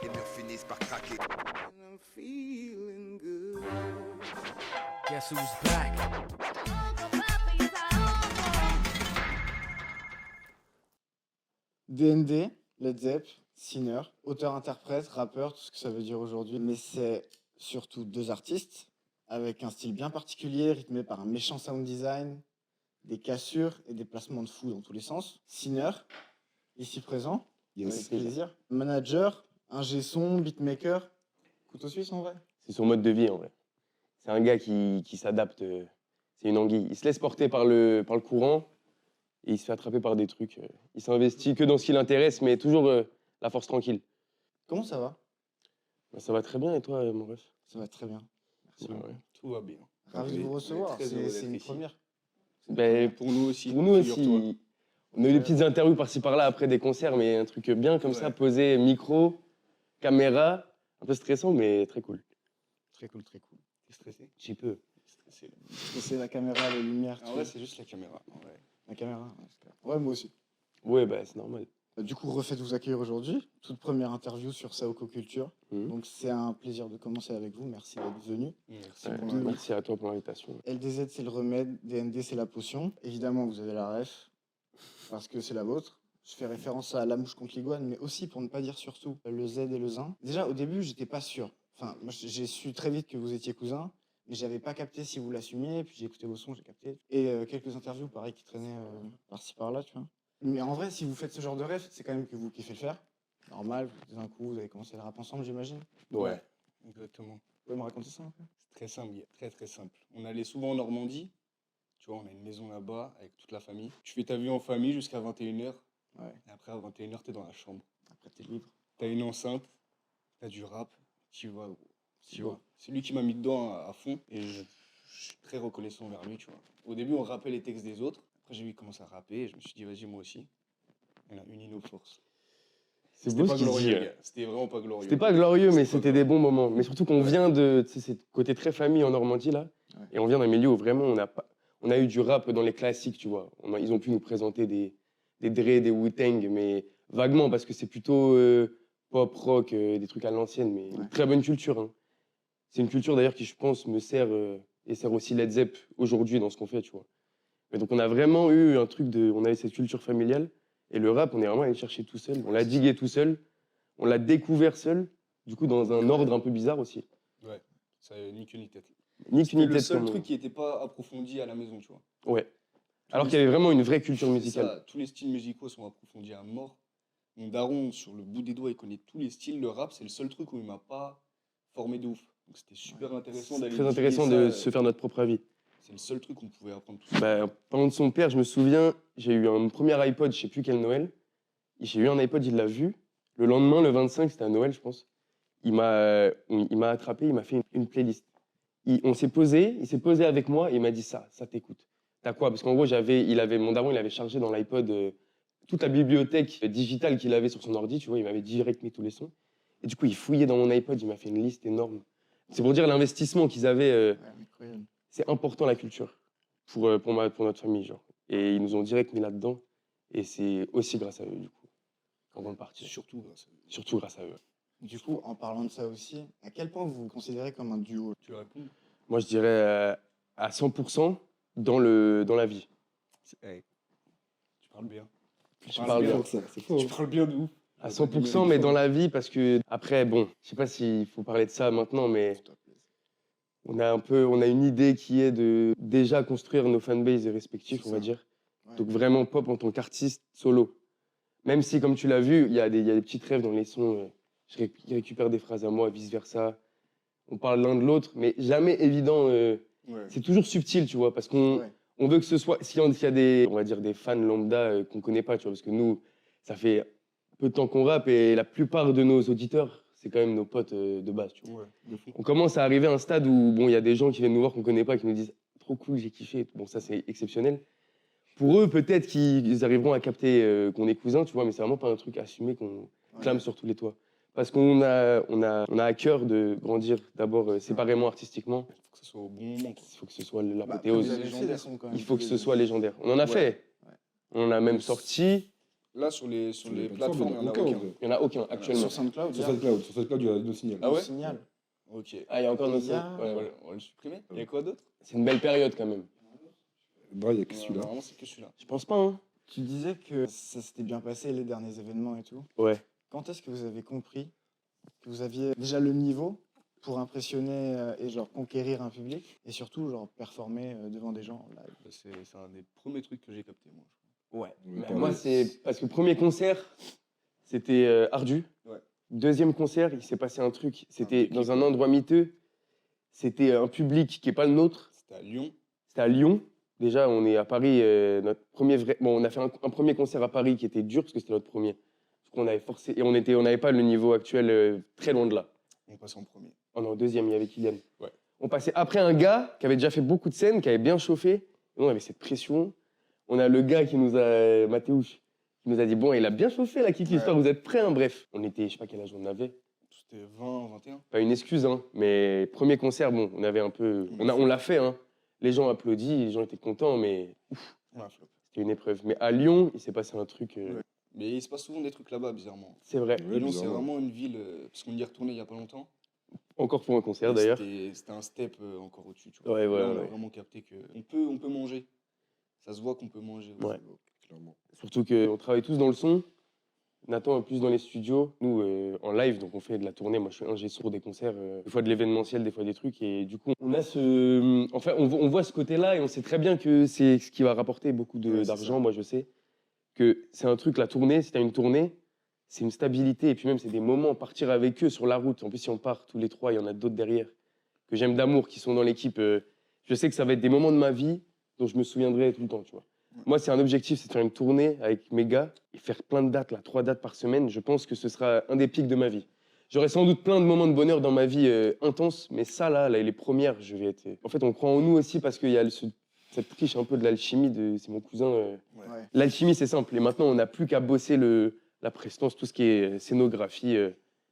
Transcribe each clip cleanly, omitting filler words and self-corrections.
Les murs finissent par craquer. I'm feeling good. Guess who's back? DND, Led Zepp, Sinner, auteur-interprète, rappeur, tout ce que ça veut dire aujourd'hui. Mais c'est surtout deux artistes avec un style bien particulier, rythmé par un méchant sound design, des cassures et des placements de fou dans tous les sens. Sinner, ici présent, avec plaisir. Manager, ingé son, beatmaker, couteau suisse en vrai. C'est son mode de vie en vrai. C'est un gars qui s'adapte, c'est une anguille. Il se laisse porter par le courant et il se fait attraper par des trucs. Il s'investit que dans ce qui l'intéresse, mais toujours la force tranquille. Comment ça va? Bah, ça va très bien et toi, mon ref? Ça va très bien. Merci Ouais, beaucoup. ouais. Tout va bien. Ravi de vous recevoir, Très heureux c'est d'être une ici. première. Ben, Pour nous aussi. pour nous figure-toi. aussi, on a eu des petites interviews par-ci par-là après des concerts, mais un truc bien comme ça, Ouais. posé, micro, caméra, un peu stressant, mais très cool. Très cool, très cool. T'es stressé? J'y peux. Stressé. Là. C'est la caméra, les lumières, Ah tout. ouais, c'est juste la caméra. Ouais. La caméra, ouais, c'est clair. Ouais, moi aussi. Ouais, bah c'est normal. Du coup, refait de vous accueillir aujourd'hui. Toute première interview sur Saoko Culture. Mhm. Donc, c'est un plaisir de commencer avec vous. Merci d'être venu. Merci Ouais, pour l'invitation. merci à toi pour l'invitation. LDZ, c'est le remède. DND, c'est la potion. Évidemment, vous avez la ref, parce que c'est la vôtre. Je fais référence à La Mouche contre l'Iguane, mais aussi, pour ne pas dire surtout, le Z et le Zin. Déjà, au début, j'étais pas sûr. Enfin, moi, j'ai su très vite que vous étiez cousins, mais j'avais pas capté si vous l'assumiez. Puis j'ai écouté vos sons, j'ai capté. Et quelques interviews, pareil, qui traînaient par-ci par-là, tu vois. Mais en vrai, si vous faites ce genre de ref, c'est quand même que vous kiffez le faire. Normal, d'un coup, vous avez commencé le rap ensemble, j'imagine. Ouais. Exactement. Vous pouvez me raconter ça un peu? C'est très simple, très très simple. On allait souvent en Normandie. Tu vois, on a une maison là-bas avec toute la famille. Tu fais ta vie en famille jusqu'à 21h. Ouais. Et après, à 21h, t'es dans la chambre. Après, t'es libre. T'as une enceinte, t'as du rap, tu vois. C'est Tu beau. vois. C'est lui qui m'a mis dedans à fond et je suis très reconnaissant envers lui, tu vois. Au début, on rappait les textes des autres. Après, j'ai vu qu'il commençait à rapper et je me suis dit, vas-y, moi aussi. On a uni nos forces. C'est C'était beau pas ce qu'il dit. glorieux, les gars. C'était vraiment pas glorieux. C'était pas glorieux, mais C'était pas c'était des bons moments. Mais surtout qu'on Ouais. vient de, tu sais, c'est côté très famille en Normandie là, Ouais. et on vient d'un milieu où vraiment on a eu du rap dans les classiques, tu vois. Ils ont pu nous présenter des Dre, des Wu-Tang, mais vaguement parce que c'est plutôt pop, rock, des trucs à l'ancienne, mais Ouais. une très bonne culture. Hein. C'est une culture d'ailleurs qui, je pense, me sert et sert aussi Led Zepp aujourd'hui dans ce qu'on fait, tu vois. Mais donc on a vraiment eu un truc de, on avait cette culture familiale et le rap, on est vraiment allé le chercher tout seul, on l'a digué tout seul, on l'a découvert seul, du coup dans un ordre un peu bizarre aussi. Ouais, ça ni queue ni tête. Ni qu'une C'était le tête seul comme- truc qui n'était pas approfondi à la maison, tu vois. Ouais. Tous Alors les qu'il y avait styles- vraiment une vraie culture c'est musicale. ça, tous les styles musicaux sont approfondis à mort. Mon daron, sur le bout des doigts, il connaît tous les styles. Le rap, c'est le seul truc où il m'a pas formé de ouf. Donc c'était super intéressant C'est d'aller très diguer intéressant ça, de se faire notre propre avis. C'est le seul truc qu'on pouvait apprendre tout seul. Bah, parlant de son père, je me souviens, j'ai eu un premier iPod, je sais plus quel Noël. J'ai eu un iPod, il l'a vu. Le lendemain, le 25, c'était à Noël, je pense. Il m'a attrapé, il m'a fait une playlist. Il s'est posé avec moi et il m'a dit ça t'écoute. T'as quoi? Parce qu'en gros, mon daron, il avait chargé dans l'iPod toute la bibliothèque digitale qu'il avait sur son ordi, tu vois, il m'avait direct mis tous les sons. Et du coup, il fouillait dans mon iPod, il m'a fait une liste énorme. C'est pour dire l'investissement qu'ils avaient. Ouais, incroyable. C'est important la culture pour notre famille, genre. Et ils nous ont direct mis là-dedans. Et c'est aussi grâce à eux, du coup, en grande partie. Surtout grâce à eux. Surtout grâce à eux. Du coup, en parlant de ça aussi, à quel point vous vous considérez comme un duo? Tu réponds? Moi, je dirais à 100% dans la vie. Tu parles bien. Je parle bien. Tu parles bien de ouf. À 100%, mais dans la vie, parce que après, bon, je sais pas s'il faut parler de ça maintenant, mais on a une idée qui est de déjà construire nos fanbases respectifs, C'est on va ça. dire. Ouais. Donc vraiment pop en tant qu'artiste solo. Même si, comme tu l'as vu, il y a des petites rêves dans les sons. Je récupère des phrases à moi, vice-versa. On parle l'un de l'autre, mais jamais évident. Ouais. C'est toujours subtil, tu vois, parce qu'on Ouais. on veut que ce soit... S'il y a des, on va dire, des fans lambda qu'on connaît pas, tu vois, parce que nous, ça fait peu de temps qu'on rappe et la plupart de nos auditeurs, c'est quand même nos potes de base, tu vois. Ouais, de fou. On commence à arriver à un stade où, bon, il y a des gens qui viennent nous voir qu'on connaît pas, qui nous disent « Trop cool, j'ai kiffé ». Bon, ça, c'est exceptionnel. Pour eux, peut-être qu'ils arriveront à capter qu'on est cousins, tu vois, mais c'est vraiment pas un truc assumé qu'on clame sur tous les toits. Parce qu'on a à cœur de grandir d'abord séparément artistiquement. Il faut que ce soit au bon moment. quoi. Il faut que ce soit Bah, après, l'apothéose. vous avez fait des sons quand même Il faut tous que les ce deux. soit légendaire. On en a fait. Ouais. On en a même sorti. Là, sur les plateformes, plateformes, il n'y en a aucun, en aucun. vrai. Il n'y en a aucun actuellement. Sur SoundCloud, Sur il y a SoundCloud, il y a nos signaux. Ah ouais Signal. Ok. Ah, il y a encore Il notre y a- ouais, On va ouais. on va le supprimer. Il y a quoi d'autre? C'est une belle période quand même. Non, il n'y a que celui-là. Normalement, c'est que celui-là. Je pense pas, hein. Tu disais que ça s'était bien passé, les derniers événements et tout. Ouais. Quand est-ce que vous avez compris que vous aviez déjà le niveau pour impressionner et genre conquérir un public et surtout genre performer devant des gens en live? C'est un des premiers trucs que j'ai capté, moi. Ouais. Ouais, Mais pareil. moi, c'est parce que le premier concert, c'était ardu. Ouais. Deuxième concert, il s'est passé un truc. C'était déclic, dans un ouais. endroit miteux. C'était un public qui n'est pas le nôtre. C'était à Lyon. C'était à Lyon. Déjà, on est à Paris. Notre premier vrai. Bon, on a fait un premier concert à Paris qui était dur parce que c'était notre premier. Parce qu'on avait forcé et on n'avait pas le niveau actuel très loin de là. On passait en premier. Oh non, deuxième, il y avait Kylian. Ouais. On passait après un gars qui avait déjà fait beaucoup de scènes, qui avait bien chauffé. Et nous, on avait cette pression. On a le gars qui nous a, Mathéouche, qui nous a dit bon, il a bien chauffé la Kiki, l'histoire, vous êtes prêts, hein? Bref, on était, je sais pas quel âge on avait. C'était 20, 21. Pas une excuse, hein, mais premier concert, bon, on avait un peu, on l'a fait, hein. Les gens applaudissent, les gens étaient contents, mais On a un flop. c'était une épreuve. Mais à Lyon, il s'est passé un truc. Ouais. Mais il se passe souvent des trucs là-bas, bizarrement. C'est vrai. Ouais, Lyon, c'est bizarrement. vraiment une ville. Parce qu'on y est retourné il y a pas longtemps. Encore pour un concert Et d'ailleurs. C'était un step encore au-dessus. Tu vois. Ouais, ouais, Là, on a ouais. vraiment capté qu'on peut manger. Ça se voit qu'on peut manger. aussi. Ouais. Clairement. Surtout qu'on travaille tous dans le son. Nathan est plus dans les studios, nous en live, donc on fait de la tournée. Moi, je suis ingé son des concerts, des fois de l'événementiel, des fois des trucs. Et du coup, on a ce. Enfin, on voit ce côté-là et on sait très bien que c'est ce qui va rapporter beaucoup Ouais, c'est d'argent. ça. Moi, je sais que c'est un truc, la tournée, si tu as une tournée, c'est une stabilité. Et puis même, c'est des moments, partir avec eux sur la route. En plus, si on part tous les trois, il y en a d'autres derrière que j'aime d'amour, qui sont dans l'équipe. Je sais que ça va être des moments de ma vie dont je me souviendrai tout le temps, tu vois. Moi, c'est un objectif, c'est de faire une tournée avec mes gars et faire plein de dates, là, 3 dates par semaine. Je pense que ce sera un des pics de ma vie. J'aurai sans doute plein de moments de bonheur dans ma vie intense, mais ça, là, les premières, je vais être. En fait, on croit en nous aussi parce qu'il y a cette triche un peu de l'alchimie. C'est mon cousin. Ouais. L'alchimie, c'est simple. Et maintenant, on n'a plus qu'à bosser la prestance, tout ce qui est scénographie,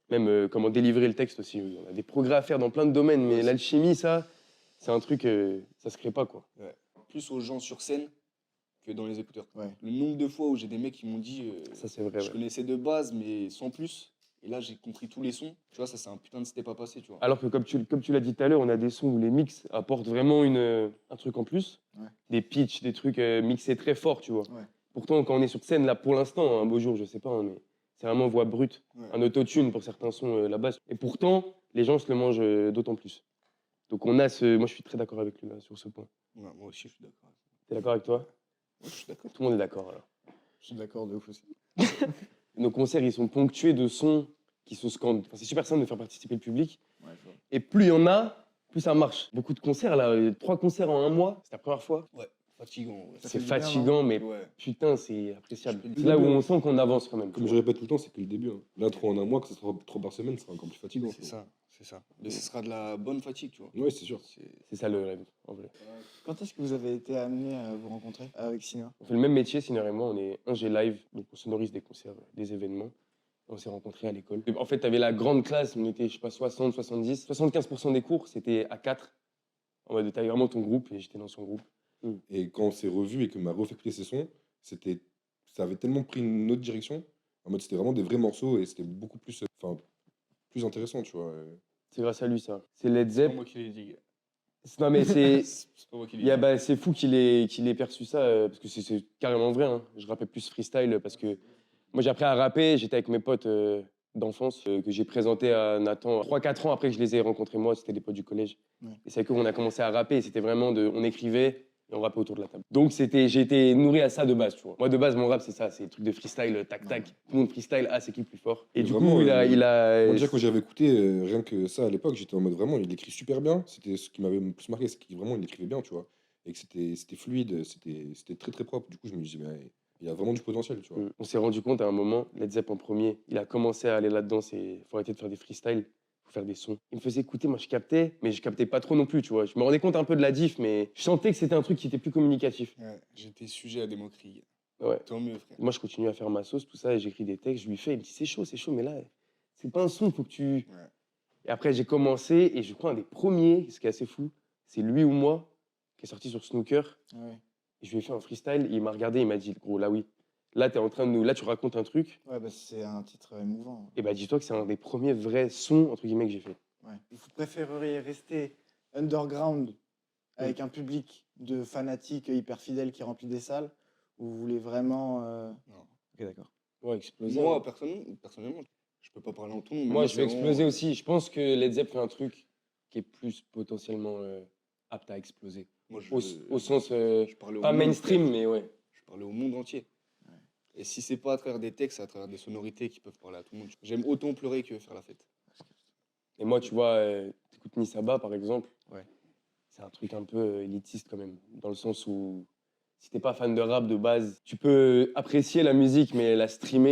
même comment délivrer le texte aussi. On a des progrès à faire dans plein de domaines, mais l'alchimie, ça, c'est un truc, ça se crée pas, quoi. Plus aux gens sur scène que dans les écouteurs. Ouais. Le nombre de fois où j'ai des mecs qui m'ont dit Ça, c'est vrai. je Ouais. connaissais de base, mais sans plus. Et là, j'ai compris tous les sons. Tu vois, ça, c'est un putain de step à passer, tu vois. Alors que comme tu l'as dit tout à l'heure, on a des sons où les mix apportent vraiment un truc en plus. Ouais. Des pitchs, des trucs mixés très forts, tu vois. Ouais. Pourtant, quand on est sur scène, là, pour l'instant, un beau jour, je sais pas, hein, mais c'est vraiment voix brute. Ouais. Un autotune pour certains sons, la basse. Et pourtant, les gens se le mangent d'autant plus. Donc on a ce... Moi, je suis très d'accord avec lui, là, sur ce point. Ouais, moi aussi, je suis d'accord. T'es d'accord avec toi? Ouais, je suis d'accord. Tout le monde est d'accord, alors. Je suis d'accord de ouf aussi. Nos concerts, ils sont ponctués de sons qui se scandent. Enfin, c'est super simple de faire participer le public. Ouais, je vois. Et plus il y en a, plus ça marche. Beaucoup de concerts, là, 3 concerts en un mois, c'est la première fois. Fatigant. Ouais. Ça C'est fait du bien, fatigant, mais Ouais. putain, c'est appréciable. Je peux le C'est dire. là où on sent qu'on avance quand même. Comme je répète tout le temps, c'est que le début. Hein. Là, 3 en un mois, que ce soit 3 par semaine, ce sera encore plus fatigant. C'est ça, c'est ça. Mais ce sera de la bonne fatigue, tu vois. Ouais, c'est sûr. C'est ça le rêve, en vrai. Quand est-ce que vous avez été amené à vous rencontrer avec Sina? On fait le même métier, Sinner et moi. On est ingé live, donc on sonorise des concerts, des événements. On s'est rencontrés à l'école. En fait, tu avais la grande classe, on était, je sais pas, 60, 70. 75% des cours, c'était à 4. En mode, t'avais vraiment ton groupe et j'étais dans son groupe. Et quand on s'est revus et que m'a refait écouter ses sons, ça avait tellement pris une autre direction. En mode, c'était vraiment des vrais morceaux et c'était beaucoup plus, plus intéressant, tu vois. C'est grâce à lui, ça. C'est Led C'est Zepp. pas moi qui l'ai dit. gars. Non, mais c'est. C'est pas moi qui l'ai Il y a, dit. bah, c'est fou qu'il ait perçu ça, parce que c'est carrément vrai. Hein. Je rappais plus freestyle parce que moi j'ai appris à rapper, j'étais avec mes potes d'enfance que j'ai présenté à Nathan 3-4 ans après que je les ai rencontrés moi, c'était des potes du collège. Ouais. Et c'est avec eux qu'on a commencé à rapper, et c'était vraiment on écrivait et on rappait autour de la table. Donc j'ai été nourri à ça de base, tu vois. Moi de base mon rap c'est ça, c'est des trucs de freestyle, tac tac, tout le monde freestyle, c'est qui le plus fort. Et Mais du vraiment, coup il moi, a déjà, quand j'avais écouté rien que ça à l'époque, j'étais en mode vraiment, il écrit super bien. C'était ce qui m'avait le plus marqué, c'est qu'il vraiment, il écrivait bien, tu vois. Et que c'était fluide, c'était très très propre. Du coup, je me disais, mais il y a vraiment du potentiel, tu vois. On s'est rendu compte à un moment, Led Zepp en premier, il a commencé à aller là-dedans, faut arrêter de faire des freestyles, faut faire des sons. Il me faisait écouter, moi je captais, mais je captais pas trop non plus, tu vois. Je me rendais compte un peu de la diff, mais je sentais que c'était un truc qui était plus communicatif. Ouais, j'étais sujet à des moqueries. Ouais. Tant mieux, frère. Moi je continue à faire ma sauce, tout ça, et j'écris des textes, je lui fais, il me dit c'est chaud, mais là, c'est pas un son, faut que tu... Ouais. Et après j'ai commencé, et je crois un des premiers, ce qui est assez fou, c'est lui ou moi, qui est sorti sur Snooker, Ouais. et je lui ai fait un freestyle, et il m'a regardé, il m'a dit, gros, là oui, Là, là, tu racontes un truc, Ouais, bah, c'est un titre émouvant. et bah dis-toi que c'est un des premiers vrais sons, entre guillemets, que j'ai fait. Ouais. Vous préféreriez rester underground avec un public de fanatiques hyper fidèles qui remplit des salles, ou vous voulez vraiment. Non. Ok, d'accord. Ouais, exploser. Moi, hein. personnellement, je peux pas parler en ton nom. Mais Moi, je c'est vais exploser vraiment- aussi. Je pense que Led Zepp fait un truc qui est plus potentiellement apte à exploser. Moi, Au sens, je parlais au pas monde, mainstream, frère. mais ouais. Je parlais au monde entier. Et si c'est pas à travers des textes, c'est à travers des sonorités qui peuvent parler à tout le monde. J'aime autant pleurer que faire la fête. Et moi, tu vois, t'écoutes Nisaba, par exemple. Ouais. C'est un truc un peu élitiste quand même, dans le sens où si t'es pas fan de rap de base, tu peux apprécier la musique, mais la streamer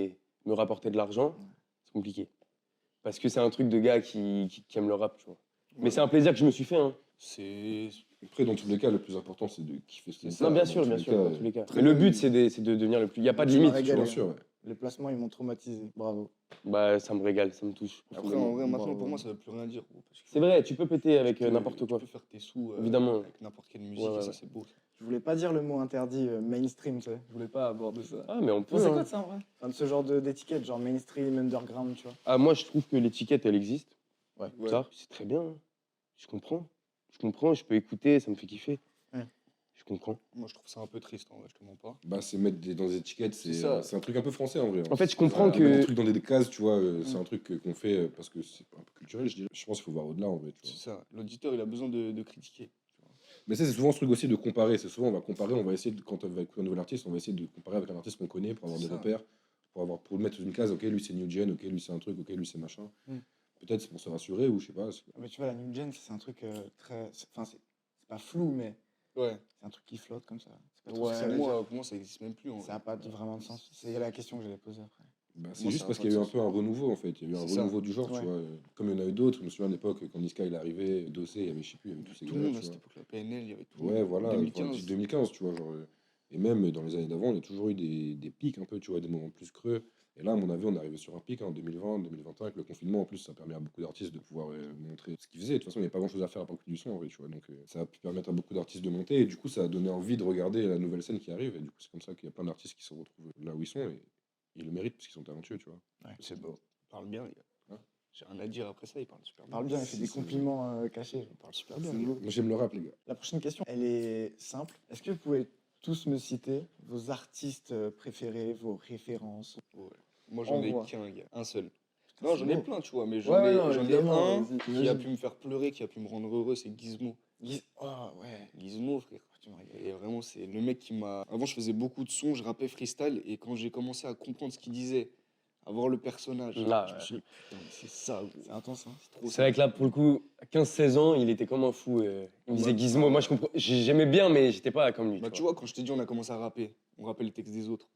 et me rapporter de l'argent, c'est compliqué. Parce que c'est un truc de gars qui aiment le rap, tu vois. Mais Ouais. c'est un plaisir que je me suis fait, hein. C'est. Après, dans tous les cas, le plus important, c'est de kiffer ce Non, bien sûr, dans tous les cas. Mais le but, c'est de devenir le plus. Il n'y a pas de Tu m'as limite, tu régalé, vois. Bien sûr, ouais. Les placements, ils m'ont traumatisé. Bravo. Bah, ça me régale, ça me touche. Après, en vrai, maintenant, Bravo. pour moi, ça veut plus rien dire. Gros, parce que C'est vrai, tu peux péter avec tu peux- n'importe quoi. Tu peux faire tes sous Évidemment. avec n'importe quelle musique Ouais, ouais, et ça, ouais. c'est beau. Ça. Je voulais pas dire le mot interdit mainstream, tu sais. Je voulais pas aborder ça. Ah, mais on peut. C'est hein. quoi de ça en vrai? Enfin, de ce genre d'étiquette, genre mainstream, underground, tu vois. Ah, moi, je trouve que l'étiquette, elle existe. Ouais. Ça, c'est très bien. hein. Je comprends. Je peux écouter, ça me fait kiffer. Ouais. Je comprends. Moi, je trouve ça un peu triste, en vrai, je te mens pas. Bah, c'est mettre dans des étiquettes, C'est ça. c'est un truc un peu français en vrai. En fait, je comprends Mettre que. des trucs dans des cases, tu vois, c'est un truc qu'on fait parce que c'est un peu culturel, je dirais. Je pense qu'il faut voir au-delà en vrai, tu vois. C'est ça. L'auditeur, il a besoin de critiquer. Mais ça, c'est souvent ce truc aussi de comparer. C'est souvent, on va comparer, on va essayer, quand on va écouter un nouvel artiste, on va essayer de comparer avec un artiste qu'on connaît pour avoir C'est des ça. repères, pour le mettre dans une case, ok, lui c'est New Gen, ok, lui c'est un truc, ok, lui c'est machin. Mm. Peut-être c'est pour se rassurer ou je sais pas. Mais tu vois, la new gen, c'est un truc très. Enfin, c'est pas flou, mais Ouais. c'est un truc qui flotte comme ça. C'est pas trop ce que ça Ouais, veut dire. pour moi, ça existe même plus. En Ça vrai. n'a pas vraiment de sens. C'est la question que j'allais poser après. Bah, c'est Moi, juste ça a parce pas qu'il y a de eu un sens. peu un renouveau en fait. Il y a eu un C'est ça. renouveau du genre, Ouais. tu vois. Comme il y en a eu d'autres, je me souviens à l'époque quand Niska il est arrivé, Dossé, il y avait, je sais plus, il y avait tous ces Tout le gars-là, monde à tu cette vois. époque-là. PNL, il y avait tout. Ouais, voilà, 2015. 2015, tu vois. Genre, et même dans les années d'avant, il y a toujours eu des pics un peu, tu vois, des moments plus creux. Et là, à mon avis, on est arrivé sur un pic en 2020, 2021, avec le confinement. En plus, ça permet à beaucoup d'artistes de pouvoir montrer ce qu'ils faisaient. De toute façon, il n'y a pas grand-chose à faire à part que du son, en vrai, tu vois. Donc, ça a pu permettre à beaucoup d'artistes de monter. Et du coup, ça a donné envie de regarder la nouvelle scène qui arrive. Et du coup, c'est comme ça qu'il y a plein d'artistes qui se retrouvent là où ils sont. Et ils le méritent parce qu'ils sont talentueux, tu vois. C'est beau. Il parle bien, les gars. Hein J'ai rien à dire après ça, il parle super bien. Parle bien, il fait des compliments cachés. Il parle super bien. C'est les beau. gars. Moi, j'aime le rap, les gars. La prochaine question, elle est simple. Est-ce que vous pouvez tous me citer vos artistes préférés, vos références? Ouais. Moi, j'en ai Envoie. qu'un, gars. Un seul. Putain, Non, c'est j'en ai beau. plein, tu vois, mais Ouais, non, j'en ai évidemment, un vas-y, qui a imagine. pu me faire pleurer, qui a pu me rendre heureux, c'est Gizmo. Oh ouais, Gizmo, frère. tu me régales. Et vraiment, c'est le mec qui m'a. Avant, je faisais beaucoup de sons, je rappais freestyle, et quand j'ai commencé à comprendre ce qu'il disait, à voir le personnage, Ah, je me ouais. suis dit, putain, mais c'est ça, gros. C'est intense, hein. C'est trop C'est vrai que là, pour le coup, à 15-16 ans, il était comme un fou. Il me disait Ouais. Gizmo. Moi, j'aimais bien, mais j'étais pas comme lui. Bah, tu tu vois, quand je t'ai dit, on a commencé à rapper, on rappelle les textes des autres.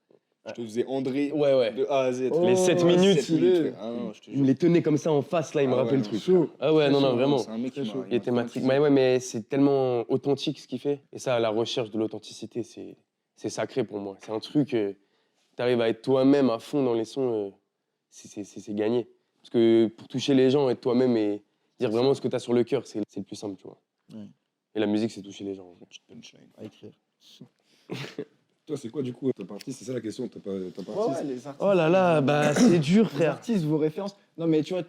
Je Ouais. te faisais André Ouais, ouais. de A à Z. Oh, Les 7 ouais, minutes, 7 minutes, frère. Ah non, je te Il me jure. les tenait comme ça en face, là, il me Ah rappelait ouais, le non, truc. chaud. Ah ouais, Très non, chaud, non, vraiment. C'est un mec qui Très m'a. chaud. Il était matrix. Ouais, mais c'est tellement authentique ce qu'il fait. Et ça, la recherche de l'authenticité, c'est sacré pour moi. C'est un truc, t'arrives à être toi-même à fond dans les sons, c'est gagné. Parce que pour toucher les gens, être toi-même et dire vraiment ce que t'as sur le cœur, c'est le plus simple, tu vois. Ouais. Et la musique, c'est toucher les gens. en fait. Petite punchline. À écrire. Toi, c'est quoi du coup top artiste? C'est ça la question, top artiste? les artistes. Oh là là, bah c'est dur, Les frère. artistes, vos références. Non, mais tu vois,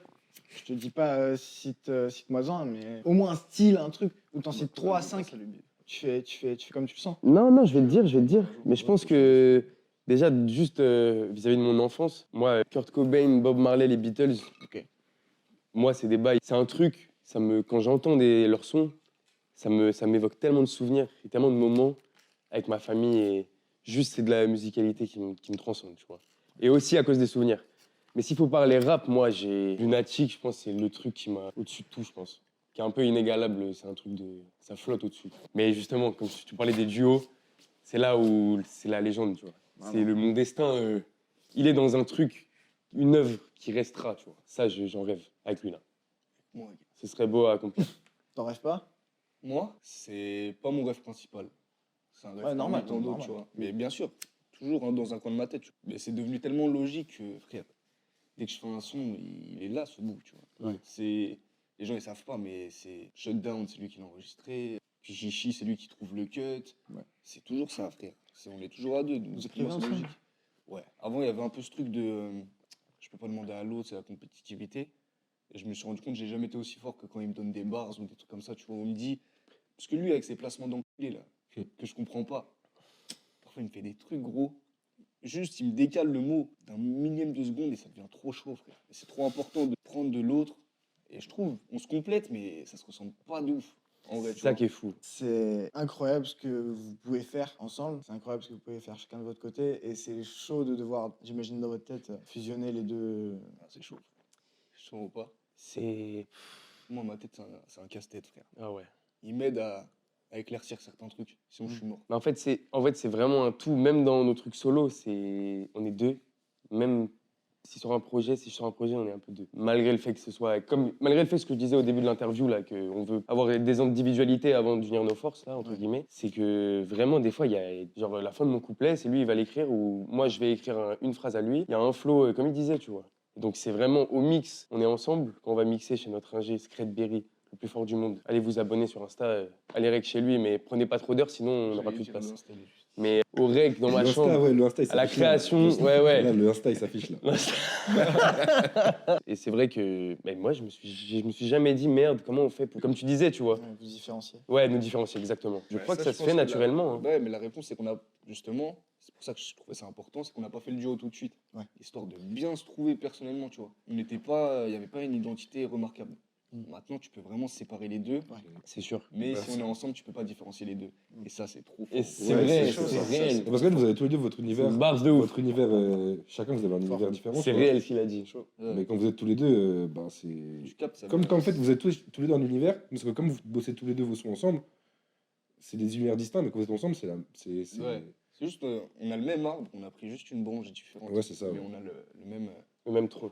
je te dis pas cite-moi un, mais au moins un style, un truc, où t'en cites 3 à 5. Tu fais comme tu le sens. Non, non, je vais te dire. Mais je pense que déjà, juste vis-à-vis de mon enfance, moi, Kurt Cobain, Bob Marley, les Beatles, moi, c'est des bails. C'est un truc, quand j'entends leurs sons, ça m'évoque tellement de souvenirs et tellement de moments avec ma famille. Et juste, c'est de la musicalité qui me transcende, tu vois. Et aussi à cause des souvenirs. Mais s'il faut parler rap, moi, j'ai Lunatic, je pense, c'est le truc qui m'a au-dessus de tout, je pense. Qui est un peu inégalable, c'est un truc de. Ça flotte au-dessus. Mais justement, comme tu parlais des duos, c'est là où c'est la légende, tu vois. C'est mon destin, il est dans un truc, une œuvre qui restera, tu vois. Ça, j'en rêve avec lui, là. Moi, Ce serait beau à accomplir. T'en rêves pas? Moi, c'est pas mon rêve principal. C'est un rêve Ouais, normal, parmi tant d'autres, normal. tu vois. Mais bien sûr, toujours hein, dans un coin de ma tête. Mais c'est devenu tellement logique que, frère, dès que je fais un son, il est là, ce bout, tu vois. Ouais. Les gens, ils savent pas, mais c'est Shutdown, c'est lui qui l'a enregistré. Puis Chichi, c'est lui qui trouve le cut. Ouais. C'est toujours ça, frère. On est toujours à deux. Donc, Vous pour écrivez moi, c'est ensemble? logique. Ouais. Avant, il y avait un peu ce truc de je peux pas demander à l'autre, c'est la compétitivité. Et je me suis rendu compte que j'ai jamais été aussi fort que quand il me donne des bars ou des trucs comme ça. Tu vois, on me dit. Parce que lui, avec ses placements d'enculé, là, que je comprends pas, parfois il me fait des trucs gros. Juste, il me décale le mot d'un millième de seconde et ça devient trop chaud, frère. Et c'est trop important de prendre de l'autre. Et je trouve, on se complète, mais ça se ressemble pas de ouf. En vrai, C'est tu ça vois. qui est fou. C'est incroyable ce que vous pouvez faire ensemble. C'est incroyable ce que vous pouvez faire chacun de votre côté. Et c'est chaud de devoir, j'imagine dans votre tête, fusionner les deux. Ah, c'est chaud. Chaud ou pas. C'est. Moi, ma tête, c'est un casse-tête, frère. Ah ouais. Il m'aide à éclaircir certains trucs. Sinon, je suis mort. Mais en fait, c'est vraiment un tout. Même dans nos trucs solo, on est deux. Même si sur un projet, si je sur un projet, on est un peu deux. Malgré le fait que ce soit malgré le fait ce que je disais au début de l'interview là, qu'on veut avoir des individualités avant d'unir nos forces là, entre Ouais. guillemets. C'est que vraiment des fois il y a genre la fin de mon couplet, c'est lui il va l'écrire ou moi je vais écrire une phrase à lui. Il y a un flow comme il disait, tu vois. Donc c'est vraiment au mix. On est ensemble quand on va mixer chez notre ingé Secret Berry, le plus fort du monde. Allez vous abonner sur Insta, allez rec chez lui, mais prenez pas trop d'heures sinon on n'aura plus de place. Mais au rec dans ma Le Insta, chambre, ouais, le Insta, il à la s'affiche là. création, ouais. Là, le Insta, il s'affiche là. Et c'est vrai que moi, je me suis jamais dit merde, comment on fait pour... Comme tu disais, tu vois. Ouais, vous différencier. Ouais, nous différencier, exactement. Je crois que ça se fait naturellement. Hein. Ouais, mais la réponse, c'est qu'on a, justement, c'est pour ça que je trouvais ça important, c'est qu'on n'a pas fait le duo tout de suite. Ouais. Histoire de bien se trouver personnellement, tu vois. Il n'y avait pas une identité remarquable. Maintenant, tu peux vraiment séparer les deux, C'est sûr. mais Bah, si on est ensemble, tu peux pas différencier les deux. Et ça, c'est trop fort. Et c'est Ouais, vrai, c'est chaud, c'est ça. réel. Parce que là, vous avez tous les deux votre univers. C'est une barre de ouf. Votre univers, chacun, vous avez un univers différent. C'est tu vois. réel ce qu'il a dit. Ouais. Mais quand vous êtes tous les deux, ben, c'est. Tu captes, ça Comme vient- quand en fait vous êtes tous les deux dans l'univers, parce que comme vous bossez tous les deux vos sons ensemble, c'est des univers distincts, mais quand vous êtes ensemble, c'est. Ouais. C'est juste, on a le même arbre, on a pris juste une branche différente. Ouais, c'est ça, Mais ouais. on a le même. Le même tronc.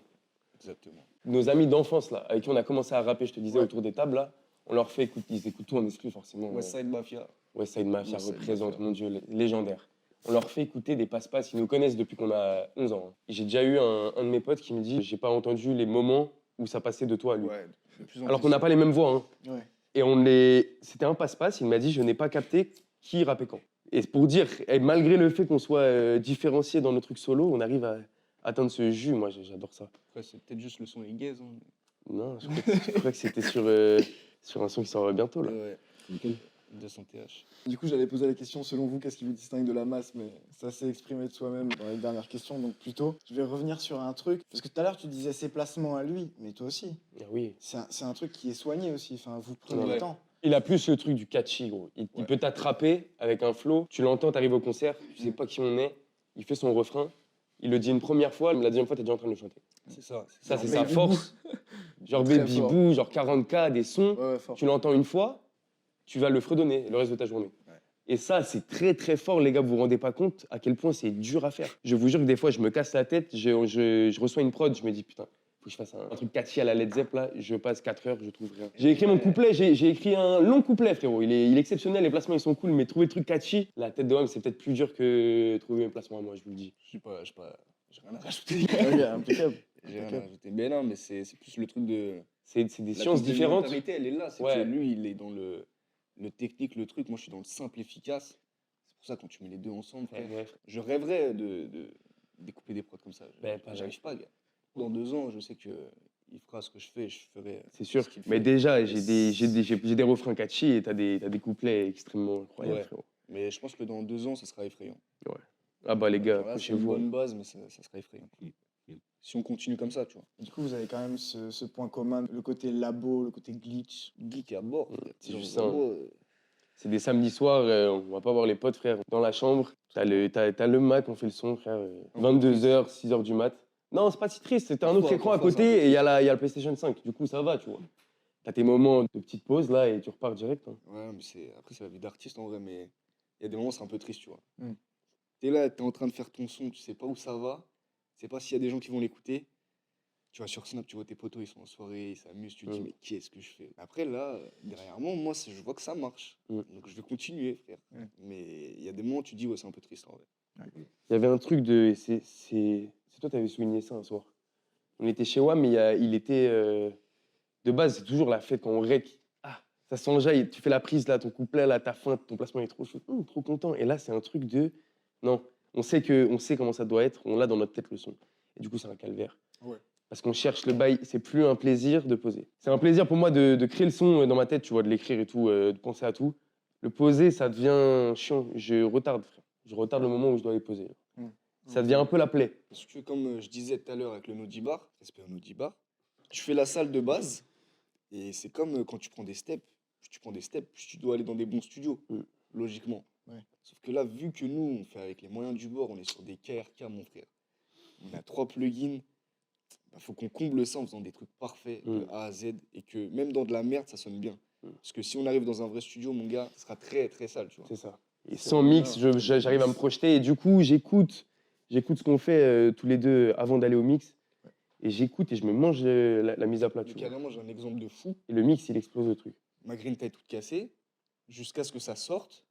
Exactement. Nos amis d'enfance, là, avec qui on a commencé à rapper, je te disais, Ouais. autour des tables, là, on leur fait écouter, ils écoutent tout en exclu, forcément. Westside Mafia. Westside Mafia Westside représente, Mafia. mon Dieu, légendaire. On leur fait écouter des passe-passe, ils nous connaissent depuis qu'on a 11 ans. Hein. J'ai déjà eu un de mes potes qui me dit, j'ai pas entendu les moments où ça passait de toi à lui. Ouais, de plus en Alors plus. qu'on n'a pas les mêmes voix. Hein. Ouais. Et c'était un passe-passe, il m'a dit, je n'ai pas capté qui rappait quand. Et c'est pour dire, et malgré le fait qu'on soit différenciés dans nos trucs solo, on arrive à atteindre ce jus. Moi, j'adore ça. Après, c'est peut-être juste le son est gaze. Hein. Non, je crois que c'était sur un son qui sort bientôt, là. Ouais. Nickel. 200 TH. Du coup, j'allais poser la question, selon vous, qu'est-ce qui vous distingue de la masse? Mais ça s'est exprimé de soi-même dans les dernières questions, donc plutôt, je vais revenir sur un truc. Parce que tout à l'heure, tu disais ses placements à lui, mais toi aussi. Ah oui. C'est un truc qui est soigné aussi, enfin, vous prenez Ouais. le temps. Il a plus le truc du catchy, gros. Il Ouais. peut t'attraper avec un flow. Tu l'entends, t'arrives au concert, tu sais pas qui on est. Il fait son refrain. Il le dit une première fois, la deuxième fois, t'es déjà en train de le chanter. C'est ça. Ça, c'est Genre sa Baby force. Genre Très Baby fort. Boo, genre 40K, des sons. Ouais, fort. Tu l'entends une fois, tu vas le fredonner le reste de ta journée. Ouais. Et ça, c'est très très fort, les gars. Vous vous rendez pas compte à quel point c'est dur à faire. Je vous jure que des fois, je me casse la tête, je reçois une prod, je me dis putain, faut que je fasse un truc catchy à la Led Zepp là. Je passe 4 heures, je trouve rien. J'ai écrit mon couplet, j'ai écrit un long couplet, frérot. Il est exceptionnel, les placements ils sont cool, mais trouver le truc catchy, la tête de homme, c'est peut-être plus dur que trouver mes placements à moi, je vous le dis. J'ai rien à rajouter. Ok, impeccable. J'ai rien à rajouter. Mais non, mais c'est plus le truc de. C'est des sciences différentes. La complémentarité, elle est là. C'est Ouais. que lui, il est dans le technique, le truc. Moi, je suis dans le simple, efficace. C'est pour ça, quand tu mets les deux ensemble, frère, Ouais. je rêverais de découper des prods comme ça. Ben, pareil. J'arrive pas, gars. Dans 2 ans, je sais que il fera ce que je fais, je ferai. C'est sûr. ce qu'il Mais fait. déjà, j'ai des refrains catchy et t'as des couplets extrêmement incroyables, Ouais. frérot. Mais je pense que dans 2 ans, ça sera effrayant. Ah bah les gars, Alors là, c'est une accrochez-vous. bonne base, mais ça sera effrayant. Si on continue comme ça, tu vois. Du coup, vous avez quand même ce point commun, le côté labo, le côté glitch. Geek à bord. frère. c'est Genre, juste ça. vraiment, C'est des samedis soirs, on va pas voir les potes, frère, dans la chambre. T'as le Mac, on fait le son, frère. 22h, 6h du mat. Non, c'est pas si triste, t'as un autre Parfois, écran à parfois, côté c'est un peu et il y a le PlayStation 5. Du coup, ça va, tu vois. T'as tes moments de petite pause là et tu repars direct. Hein. Ouais, mais après, c'est la vie d'artiste en vrai, mais il y a des moments, c'est un peu triste, tu vois. Mm. T'es là, t'es en train de faire ton son, tu sais pas où ça va, tu sais pas s'il y a des gens qui vont l'écouter. Tu vois, sur Snap, tu vois tes potos, ils sont en soirée, ils s'amusent, tu te dis, Mm. mais qu'est-ce que je fais? Après, là, derrière moi, je vois que ça marche. Mm. Donc, je vais continuer, frère. Mm. Mais il y a des moments où tu dis, ouais, c'est un peu triste en vrai. Il y avait un truc de. C'est toi, t'avais souligné ça un soir. On était chez WAM, mais il était. De base, c'est toujours la fête quand on rec. Ah, ça s'enjaille, tu fais la prise là, ton couplet là, ta fin, ton placement est trop chaud. Trop content. Et là, c'est un truc de. Non, on sait comment ça doit être, on l'a dans notre tête le son. Et du coup, c'est un calvaire. Ouais. Parce qu'on cherche le bail, c'est plus un plaisir de poser. C'est un plaisir pour moi de créer le son dans ma tête, tu vois, de l'écrire et tout, de penser à tout. Le poser, ça devient chiant. Je retarde, frère. Je retarde le moment où je dois les poser. Ça devient un peu la plaie. Parce que comme je disais tout à l'heure avec le Nodibar, respect au Nodibar, tu fais la salle de base et c'est comme quand tu prends des steps. Plus tu prends des steps, plus tu dois aller dans des bons studios, logiquement. Ouais. Sauf que là, vu que nous, on fait avec les moyens du bord, on est sur des KRK, mon frère. On a 3 plugins. Il faut qu'on comble ça en faisant des trucs parfaits de A à Z et que même dans de la merde, ça sonne bien. Parce que si on arrive dans un vrai studio, mon gars, ça sera très très sale, tu vois. C'est ça. Et sans mix, j'arrive à me projeter. Et du coup, j'écoute ce qu'on fait tous les deux avant d'aller au mix. Et j'écoute et je me mange la mise à plat. Mais Tu vois. carrément, j'ai un exemple de fou. Et le mix, il explose le truc. Ma green taille toute cassée, jusqu'à ce que ça sorte,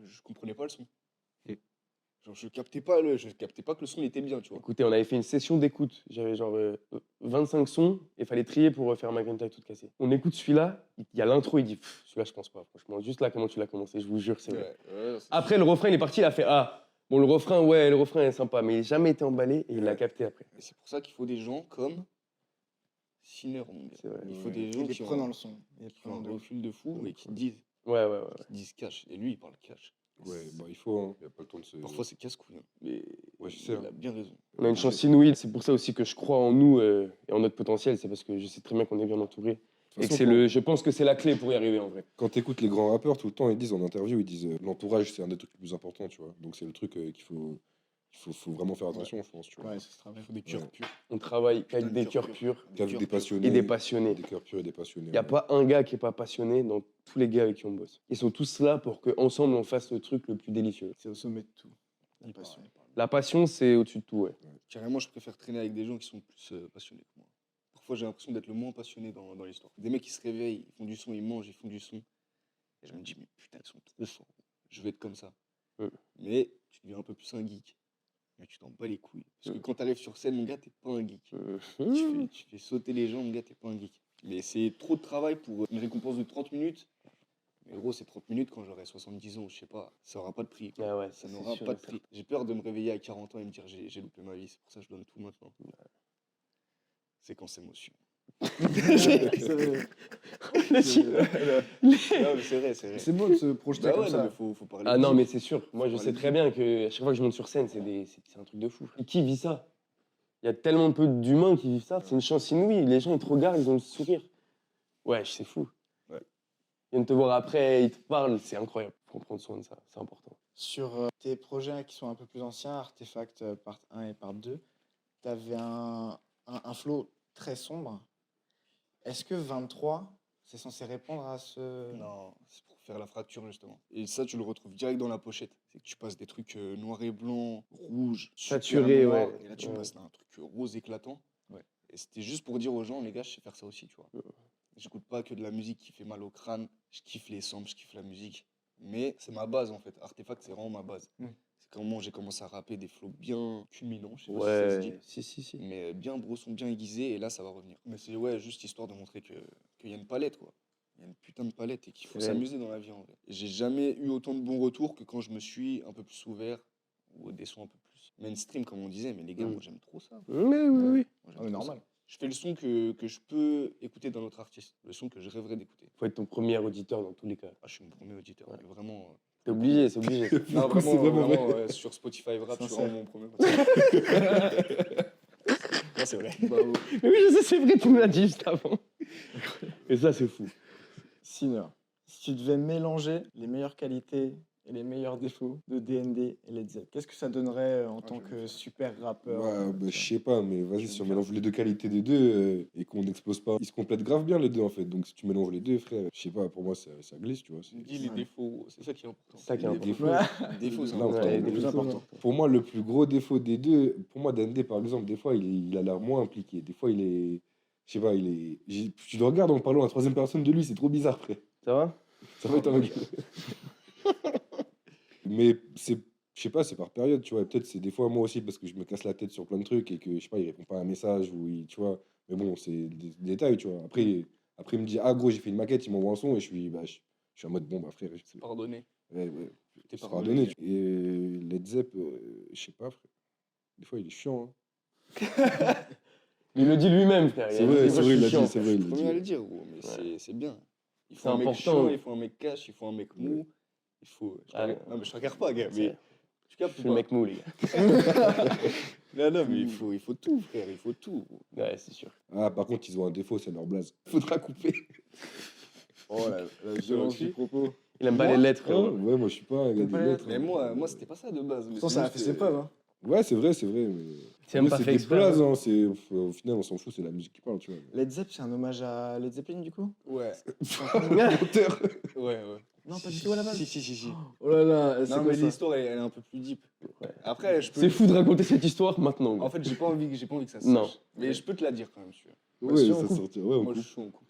je comprenais pas le son. Genre, je captais pas que le son était bien, tu vois. Écoutez, on avait fait une session d'écoute. J'avais genre 25 sons et il fallait trier pour faire ma green tag toute cassée. On écoute celui-là, il y a l'intro, il dit pff, celui-là, je pense pas. Franchement, juste là, comment tu l'as commencé, je vous jure, c'est vrai. Ouais, Après, le refrain, il est parti, il a fait ah. Bon, le refrain est sympa, mais il n'a jamais été emballé et il l'a capté après. Et c'est pour ça qu'il faut des gens comme Sinner, mon gars. C'est vrai. Il faut des gens Il est qui prenant ont, le son. Il est qui ont prenant un de ouf. recul de fou et qui disent, Ouais. cash. Et lui, il parle cash. Ouais, bah il faut, hein. Il n'y a pas le temps de se. Parfois, c'est casse-couille. Hein. Mais Ouais, je sais. il a bien raison. On a une chance inouïe, c'est pour ça aussi que je crois en nous et en notre potentiel, c'est parce que je sais très bien qu'on est bien entouré. De Et toute que façon, je pense que c'est la clé pour y arriver en vrai. quand tu écoutes les grands rappeurs, tout le temps, ils disent en interview, ils disent l'entourage, c'est un des trucs les plus importants, tu vois. Donc c'est le truc faut vraiment faire attention, je pense, tu vois. Ouais, ça se travaille. Il faut des cœurs Ouais. purs. On travaille Putain, avec des cœurs purs Qu'avec des passionnés. et des passionnés. Des cœurs purs et des passionnés. Il n'y a ouais. pas un gars qui n'est pas passionné dans tous les gars avec qui on bosse. Ils sont tous là pour qu'ensemble on fasse le truc le plus délicieux. C'est au sommet de tout. La Il passion. parle. La passion, c'est au-dessus de tout, ouais. Carrément, je préfère traîner avec des gens qui sont plus passionnés que moi. Parfois, j'ai l'impression d'être le moins passionné dans l'histoire. Des mecs qui se réveillent, ils font du son, ils mangent, ils font du son. Et je me dis, mais putain, ils sont trop forts. Je veux être comme ça. Mais tu deviens un peu plus un geek. Mais tu t'en bats les couilles. Parce que quand tu arrives sur scène, mon gars, t'es pas un geek. Tu fais sauter les gens, mon gars, t'es pas un geek. Mais c'est trop de travail pour une récompense de 30 minutes. Mais gros, c'est 30 minutes quand j'aurai 70 ans, je sais pas, ça aura pas de prix. Quoi. Ah ouais, Ça c'est n'aura sûr pas et de prix. J'ai peur de me réveiller à 40 ans et me dire j'ai loupé ma vie, c'est pour ça que je donne tout maintenant. Séquence émotion. Non, mais c'est vrai, c'est vrai. C'est beau de se projeter Bah comme ouais, non, ça. mais faut parler. Ah non, de mais vie. c'est sûr. Moi, je Faut sais parler très de bien que à chaque fois que je monte sur scène, c'est un truc de fou. Et qui vit ça? Il y a tellement peu d'humains qui vivent ça. C'est une chance inouïe. Les gens, ils te regardent, ils ont le sourire. Ouais, c'est fou. Ouais. Ils viennent te voir après, ils te parlent. C'est incroyable. Faut prendre soin de ça. C'est important. Sur tes projets qui sont un peu plus anciens, Artefact part 1 et part 2, tu avais un flow très sombre. Est-ce que 23, c'est censé répondre à ce... Non, c'est pour faire la fracture justement. Et ça, tu le retrouves direct dans la pochette. C'est que tu passes des trucs noir et blanc, rouge, super Saturé, noir, ouais. et là tu Ouais. passes dans un truc rose éclatant. Ouais. Et c'était juste pour dire aux gens, les gars, je sais faire ça aussi, tu vois. J'écoute pas que de la musique qui fait mal au crâne. Je kiffe les samples, je kiffe la musique. Mais c'est ma base en fait. Artefact, c'est vraiment ma base. C'est comment j'ai commencé à rapper des flows bien culminants, je sais pas si ça se dit. Ouais, si. Mais bien brosson, bien aiguisé, et là ça va revenir. Mais c'est ouais, juste histoire de montrer qu'il y a une palette, quoi. Il y a une putain de palette et qu'il faut C'est réel. s'amuser dans la vie en vrai. Et j'ai jamais eu autant de bons retours que quand je me suis un peu plus ouvert ou des sons un peu plus mainstream, comme on disait. Mais les gars, moi j'aime trop ça. Oui. Moi, j'aime Ah, trop mais normal. ça. Je fais le son que je peux écouter d'un autre artiste, le son que je rêverais d'écouter. Faut être ton premier auditeur dans tous les cas. Ah, je suis mon premier auditeur, mais vraiment. C'est obligé, c'est obligé. Non, coup, c'est vraiment vrai. ouais, sur Spotify Rap, je suis Sincère. vraiment mon premier auditeur. Non, c'est vrai. Bravo. Mais oui, je sais, c'est vrai, tu me l'as dit juste avant. Et ça, c'est fou. Sinner, si tu devais mélanger les meilleures qualités et les meilleurs défauts de DND et Led Zepp, qu'est-ce que ça donnerait en tant que super rappeur Ouais, bah, je sais pas, mais vas-y, si on bien. mélange les deux qualités des deux et qu'on n'explose pas, ils se complètent grave bien les deux en fait. Donc si tu mélanges les deux, frère, je sais pas, pour moi ça glisse, tu vois. Tu me dis les défauts, c'est ça qui est important. C'est ça qui est Les important. défauts. Ouais. Les défauts, c'est Non, important. ouais, les le plus défauts, important. Pour moi, le plus gros défaut des deux, pour moi, DND par exemple, des fois il a l'air moins impliqué. Des fois il est. Je sais pas, tu le regardes en parlant à la troisième personne de lui, c'est trop bizarre, frère. Ça va? Ça va être un mec. Mais je sais pas, c'est par période, tu vois. Peut-être c'est des fois moi aussi parce que je me casse la tête sur plein de trucs et que je sais pas, il répond pas à un message ou tu vois. Mais bon, c'est des détails, tu vois. Après il me dit ah gros, j'ai fait une maquette, il m'envoie un son et je suis en mode bon bah frère, Pardonner. Ouais. T'es C'est pas pardonné. Et Led Zepp, je sais pas, frère. Des fois, il est chiant. Hein. Il le dit lui-même, frère. C'est Il a vrai, dit, c'est moi, vrai, je il suis l'a chiant. dit, c'est vrai, il l'a Premier à le dit. dire, gros, mais Ouais. c'est bien. Il faut C'est un mec important. chiant, il faut un mec cash, il faut un mec mou. Il faut. Ouais. Non, mais je te regarde pas, gars. C'est- Mais tu Je captes suis ou le pas? mec mou, les gars. Non, mais il faut tout, frère. Il faut tout. Ouais, c'est sûr. Ah, par contre, ils ont un défaut, c'est leur blaze. Faudra couper. Oh, la violence du propos. Il aime pas Moi les lettres, Ouais, frérot. moi, je suis pas un gars T'aimes des pas les lettres. Mais moi, c'était pas ça de base. Mais Pourtant, c'est ça a juste, fait ses preuves. Hein. Ouais, c'est vrai. Mais... C'est même Ouais, pas c'est fait des exprès. blazes, hein. Au final, on s'en fout, c'est la musique qui parle, tu vois. Led Zepp, c'est un hommage à Led Zeppelin, du coup? Ouais. Auteur. Ouais. Non, pas du tout à la base. Si. Oh là là, c'est Non, quoi mais ça? l'histoire, elle est un peu plus deep. Ouais. Après, je peux. C'est fou de raconter cette histoire maintenant. gars. En fait, j'ai pas envie que ça se Non. sache. Mais je peux te la dire quand même, tu vois. Ouais, si on ça coupe. sortit. Ouais, on Moi, coupe. je suis en couple.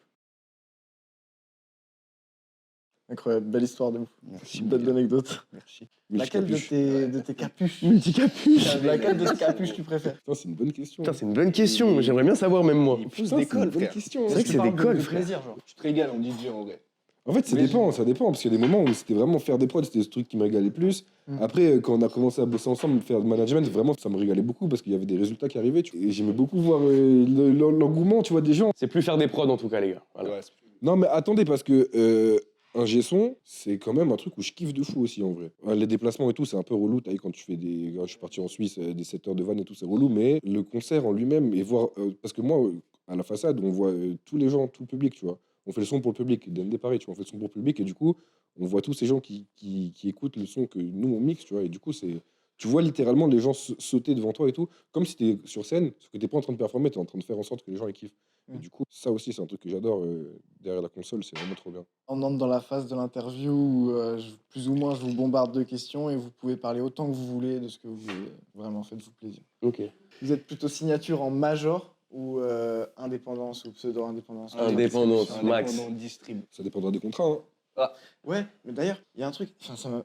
Incroyable, belle histoire de ouf. Merci. Belle anecdote. Merci. Laquelle de tes capuches Multicapuche. Laquelle de tes capuches tu préfères? Putain, c'est une bonne question. Putain, c'est une bonne question. J'aimerais bien savoir, même moi. Il pousse Putain, des c'est une cols, bonne frère. question. C'est vrai que c'est des cols, frère. plaisir, genre. Tu te régales en DJ en vrai. En fait, ça Mais dépend, parce qu'il y a des moments où c'était vraiment faire des prods, c'était ce truc qui me régalait plus. Après, quand on a commencé à bosser ensemble, faire du management, vraiment, ça me régalait beaucoup parce qu'il y avait des résultats qui arrivaient. Et j'aimais beaucoup voir l'engouement, tu vois, des gens. C'est plus faire des prods, en tout cas, les gars. Voilà. Ouais, Non, mais attendez, parce que un G-son, c'est quand même un truc où je kiffe de fou aussi, en vrai. Les déplacements et tout, c'est un peu relou. T'as vu, quand tu fais des... Quand je suis parti en Suisse, des 7 heures de van et tout, c'est relou. Mais le concert en lui-même, et voir... parce que moi, à la façade, on voit tous les gens, tout le public, tu vois. On fait le son pour le public. DND, pareil, tu vois, on fait le son pour le public. Et du coup, on voit tous ces gens qui écoutent le son que nous, on mixe, tu vois. Et du coup, c'est... Tu vois littéralement les gens sauter devant toi et tout, comme si t'es sur scène, ce que t'es pas en train de performer, t'es en train de faire en sorte que les gens les kiffent. Et du coup, ça aussi, c'est un truc que j'adore derrière la console, c'est vraiment trop bien. On entre dans la phase de l'interview où plus ou moins je vous bombarde de questions et vous pouvez parler autant que vous voulez de ce que vous voulez. Vraiment, faites-vous plaisir. Ok. Vous êtes plutôt signature en major ou indépendance ou pseudo-indépendance? Indépendance, max. Indépendant, distrib. Ça dépendra des contrats. Hein. Ouais, mais d'ailleurs, il y a un truc, enfin,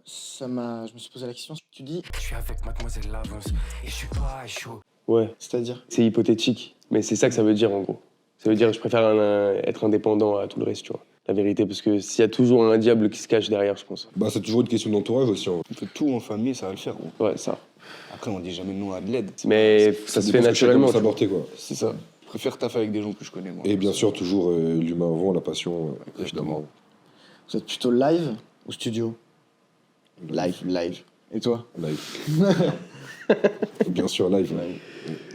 je me suis posé la question, tu dis, Je suis avec mademoiselle Lavance et je suis pas chaud. Ouais, c'est-à-dire, c'est hypothétique. Mais c'est ça que ça veut dire, en gros. Ça veut dire je préfère être indépendant à tout le reste, tu vois. La vérité, parce que s'il y a toujours un diable qui se cache derrière, je pense. Bah, c'est toujours une question d'entourage aussi. Hein. On fait tout en famille, ça va le faire, gros. Ouais, ça. Après, on dit jamais non à de l'aide. Mais ça se fait dépend de chacun naturellement. de tu vois. s'aborder, quoi. C'est ça. Je préfère taffer avec des gens que je connais, moi. Et bien sûr, toujours l'humain avant, la passion, évidemment. vous êtes plutôt live ou studio? Live. Et toi? Live. Bien sûr, live.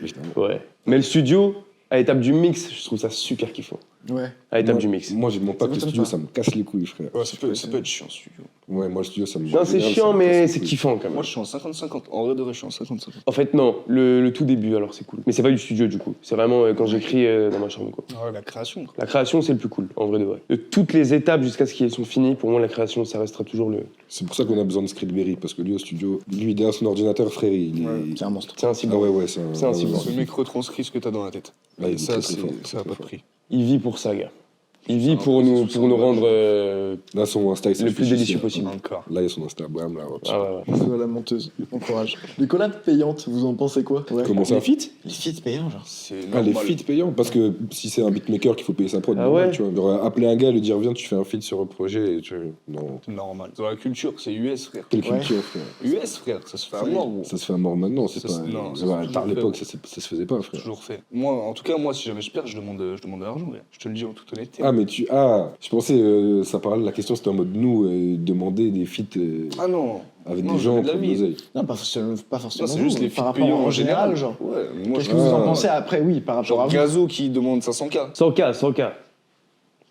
Évidemment. Ouais. Mais le studio, à l'étape du mix, je trouve ça super kiffant. Ouais. À l'étape Moi- du mix. Moi, je monte pas que le Ça studio, m'étonne ça me casse les couilles, frère. Ouais, ça peut être chiant, studio. Ouais, moi, le studio, ça me. Non, c'est ça chiant, me mais casse les c'est couilles. kiffant quand même. Moi, je suis en 50-50. En vrai de vrai, je suis en 50-50. En fait, non, le tout début, alors c'est cool. Mais c'est pas du studio, du coup. C'est vraiment quand j'écris dans ma chambre, quoi. Ouais, la création, quoi. La création, c'est le plus cool, en vrai de vrai. De toutes les étapes jusqu'à ce qu'elles sont finies, pour moi, la création, ça restera toujours le. C'est pour ça qu'on a besoin de Scriptberry, parce que lui, au studio, lui, derrière son ordinateur, frère, il est. C'est un monstre. C'est un Ah cyborg. ouais, c'est un. C'est un cyborg. Ce mec retranscrit ce que t'as dans la tête. Ouais, il Et est ça, très, très c'est- fort, ça a très pas de fort. prix. Il vit pour ça, gars. Il vit un pour peu nous, sur pour nous son rendre Là, son Insta, il le plus s'affiche délicieux ici, hein. possible. Encore. Là, il y a son Instagram, là. hop. Ah ouais, ouais. C'est la menteuse. Bon courage. Les collabs payantes, vous en pensez quoi? Ouais. Comment ça? Les feats Les feats payants, genre. C'est Ah, les normal. feats payants, parce que si c'est un beatmaker qu'il faut payer sa prod, Ah normal, ouais. tu vois. Genre, appeler un gars, lui dire viens, tu fais un feat sur un projet, et tu. Non. C'est normal. Dans la culture, c'est US, frère. Quelle Ouais. culture, frère. US, frère, ça se fait à mort, gros. Ça se fait à mort maintenant, c'est Ça pas. se- non, ça ouais, se fait par toujours l'époque, fait. ça se faisait pas, frère. Toujours fait. Moi, en tout cas, moi, si jamais je perds, je demande de l'argent, gars. Je te le dis en toute honnêteté. Ah, mais tu. Ah, je pensais, ça parlait, la question c'était en mode nous, demander des feats Ah non. avec Non, des gens jamais de la pour de vie. l'oseille. Non, pas forcément. Non, c'est juste les par feats rapport payants en général, genre. Ouais, mais moi, Qu'est-ce je que vous en Ah. pensez après? Oui, par rapport à Genre vous. Gazo qui demande 500K. 100K, 100K.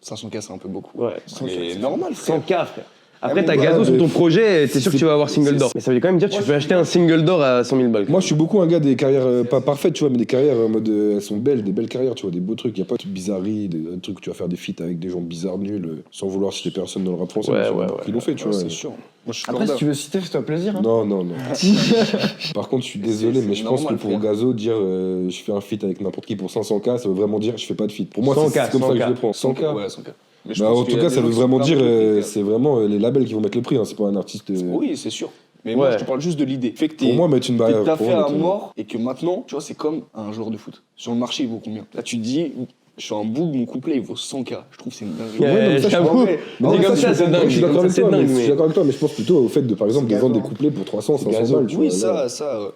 500K, c'est un peu beaucoup. Ouais. Mais normal, frère. 100K, frère. Après, mon t'as gars, Gazo sur mais ton projet, t'es sûr que tu vas avoir single d'or. Mais ça veut quand même dire que tu peux acheter un single d'or à 100 000 balles. Moi, je suis beaucoup un gars des carrières pas parfaites, tu vois, mais des carrières en mode. Elles sont belles, des belles carrières, tu vois, des beaux trucs. Il n'y a pas de bizarrerie, des trucs où tu vas faire des feats avec des gens bizarres, nuls, sans vouloir citer personne dans le rap français. Ouais, mais tu ouais, vois, ouais. Ils l'ont fait, tu Ouais, vois. c'est sûr. Moi, je suis Après, si corda. tu veux citer, fais-toi plaisir. Hein. Non, non, non. Par contre, je suis désolé, C'est mais je pense normal, que pour frère. Gazo, dire je fais un feat avec n'importe qui pour 500K, ça veut vraiment dire je fais pas de feat. Pour moi, 100K, c'est comme ça que je 100K. le prends. 100K. Ouais, 100K. Mais je Bah, pense en qu'il tout y a cas, des ça gens veut qui vraiment sont dire, pas motivés, c'est vraiment les labels qui vont mettre le prix, hein, c'est pas un artiste. Oui, c'est sûr. Mais Ouais. moi, je te parle juste de l'idée. Fait que Pour moi, mettre une barrière. t'as pour fait moi, à mettre une- mort et que maintenant, tu vois, c'est comme un joueur de foot. Sur le marché, il vaut combien? Là, tu te dis, Je suis un boug, mon couplet il vaut 100K. Je trouve que c'est une dinguerie. Ouais, non, mais ça, je j'avoue. comprends. Dit Non, mais comme je ça, suis c'est dingue. je suis Dit d'accord comme avec ça, c'est toi, dingue, je suis mais- d'accord avec toi, mais je pense plutôt au fait de, par exemple, de C'est vendre des gazant. couplets pour 300, 500 Gazon. balles, tu Oui, vois. là.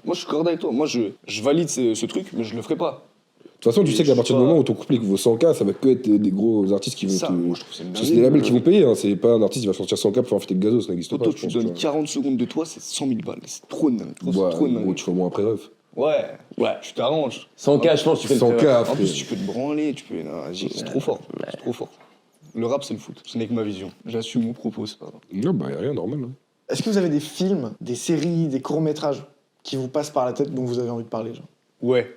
moi je suis d'accord avec toi. Moi je valide ce truc, mais je le ferai pas. De toute façon, tu sais Je qu'à partir sais du pas. moment où ton couplet vaut 100K, ça va que être des gros artistes qui vont Ça, te. moi je trouve que c'est une Parce que dinguerie. c'est des labels qui vont payer, hein. C'est pas un artiste qui va sortir 100K pour faire un feat avec Gazo, ça n'existe pas. Toi, je tu pense, donnes vois. 40 secondes de toi, c'est 100 000 balles. C'est trop de dingue. Ouais, C'est trop de gros, dingue. tu fais moins après ref. Ouais, Ouais. tu t'arranges. 100K, je pense, tu fais le 100K, frère. En après. plus, tu peux te branler, tu peux. Non, c'est trop fort. C'est trop fort. Le rap, c'est le foot. Ce n'est que ma vision. J'assume mon propos, c'est pas grave. Non, bah, y a rien, normal. Hein. Est-ce que vous avez des films, des séries, des courts-métrages qui vous passent par la tête dont vous avez envie de parler, genre? Ouais.